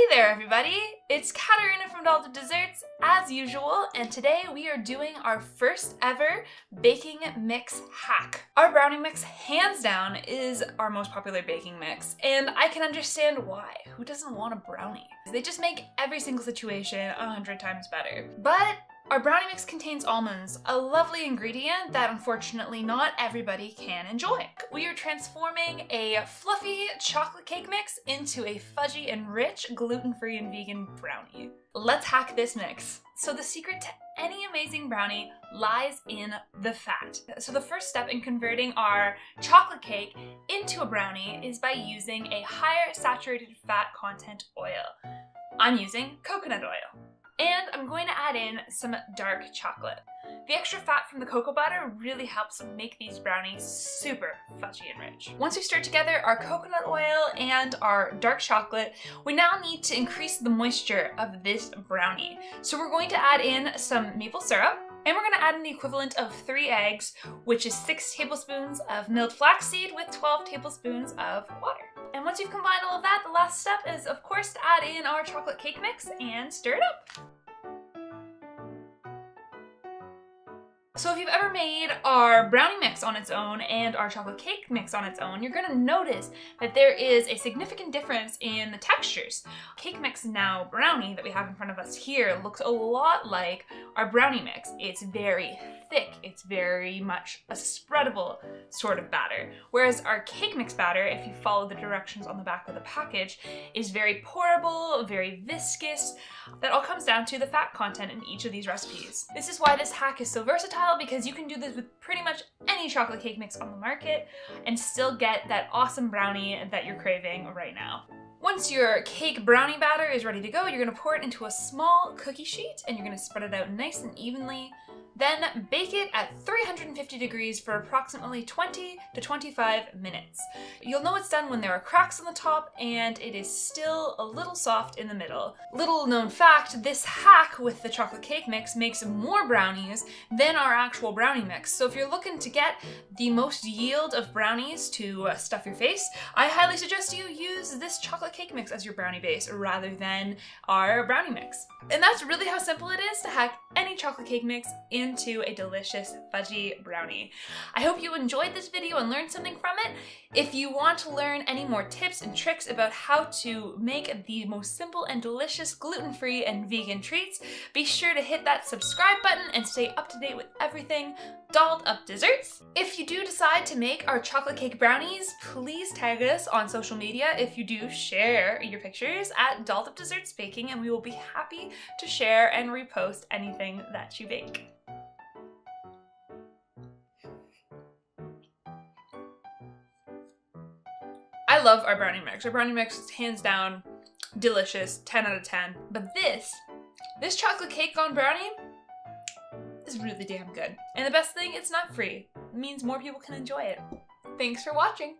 Hey there everybody, it's Katarina from Dolled Up Desserts as usual, and today we are doing our first ever baking mix hack. Our brownie mix, hands down, is our most popular baking mix, and I can understand why. Who doesn't want a brownie? They just make every single situation 100 times better. But our brownie mix contains almonds, a lovely ingredient that unfortunately not everybody can enjoy. We are transforming a fluffy chocolate cake mix into a fudgy and rich gluten-free and vegan brownie. Let's hack this mix. So the secret to any amazing brownie lies in the fat. So the first step in converting our chocolate cake into a brownie is by using a higher saturated fat content oil. I'm using coconut oil. And I'm going to add in some dark chocolate. The extra fat from the cocoa butter really helps make these brownies super fudgy and rich. Once we stir together our coconut oil and our dark chocolate, we now need to increase the moisture of this brownie. So we're going to add in some maple syrup, and we're going to add in the equivalent of 3 eggs, which is 6 tablespoons of milled flaxseed with 12 tablespoons of water. And once you've combined all of that, the last step is, of course, to add in our chocolate cake mix and stir it up. So if you've ever made our brownie mix on its own and our chocolate cake mix on its own, you're gonna notice that there is a significant difference in the textures. Cake mix now brownie that we have in front of us here looks a lot like our brownie mix. It's very thick, it's very much a spreadable sort of batter. Whereas our cake mix batter, if you follow the directions on the back of the package, is very pourable, very viscous. That all comes down to the fat content in each of these recipes. This is why this hack is so versatile, because you can do this with pretty much any chocolate cake mix on the market and still get that awesome brownie that you're craving right now. Once your cake brownie batter is ready to go, you're gonna pour it into a small cookie sheet and you're gonna spread it out nice and evenly. Then bake it at 350 degrees for approximately 20 to 25 minutes. You'll know it's done when there are cracks on the top and it is still a little soft in the middle. Little known fact, this hack with the chocolate cake mix makes more brownies than our actual brownie mix. So if you're looking to get the most yield of brownies to stuff your face, I highly suggest you use this chocolate cake mix as your brownie base rather than our brownie mix. And that's really how simple it is to hack any chocolate cake mix into a delicious fudgy brownie. I hope you enjoyed this video and learned something from it. If you want to learn any more tips and tricks about how to make the most simple and delicious gluten-free and vegan treats, be sure to hit that subscribe button and stay up to date with everything Dolled Up Desserts. If you do decide to make our chocolate cake brownies, please tag us on social media. If you do, share your pictures at Dolled Up Desserts Baking, and we will be happy to share and repost anything that you bake. I love our brownie mix. Our brownie mix is hands down delicious, 10 out of 10. But this chocolate cake on brownie is really damn good. And the best thing, it's not free. It means more people can enjoy it. Thanks for watching.